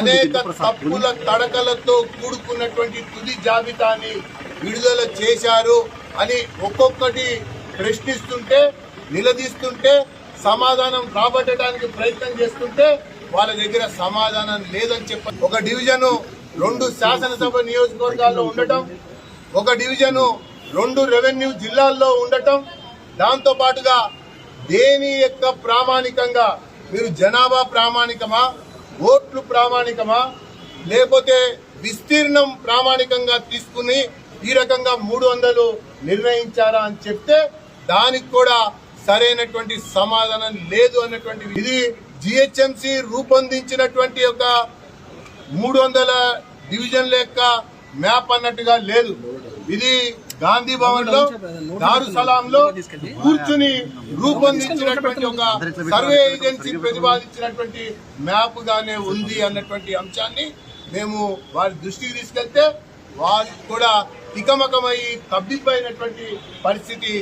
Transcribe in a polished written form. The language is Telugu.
అనేక తప్పుల తడకలతో కూడుకున్నటువంటి తుది జాబితాని విడుదల చేశారు అని ఒక్కొక్కటి ప్రశ్నిస్తుంటే, నిలదీస్తుంటే, సమాధానం రాబట్టడానికి ప్రయత్నం చేస్తుంటే వాళ్ళ దగ్గర సమాధానం లేదని చెప్పి ఒక డివిజను 2 శాసనసభ నియోజకవర్గాల్లో ఉండటం, ఒక డివిజను 2 రెవెన్యూ జిల్లాల్లో ఉండటం, దాంతో పాటుగా దేని యొక్క ప్రామాణికంగా మీరు జనాభా ప్రామాణికమా, ఓట్లు ప్రామాణికమా, లేకపోతే విస్తీర్ణం ప్రామాణికంగా తీసుకుని ఈ రకంగా 300 నిర్ణయించారా అని చెప్తే దానికి కూడా సరైనటువంటి సమాధానం లేదు అన్నటువంటి ఇది జిహెచ్ఎంసి రూపొందించినటువంటి ఒక 300 డివిజన్ల యొక్క మ్యాప్ అన్నట్టుగా లేదు. ఇది గాంధీ భవన్ లో దారుసలాంలో కూర్చుని రూపొందించినటువంటి ఒక సర్వే ఏజెన్సీ ప్రతిపాదించినటువంటి మ్యాప్ గానే ఉంది అన్నటువంటి అంశాన్ని మేము వారి దృష్టికి తీసుకెళ్తే వారికి కూడా తికమకమై తబ్బిబ్బైనటువంటి పరిస్థితి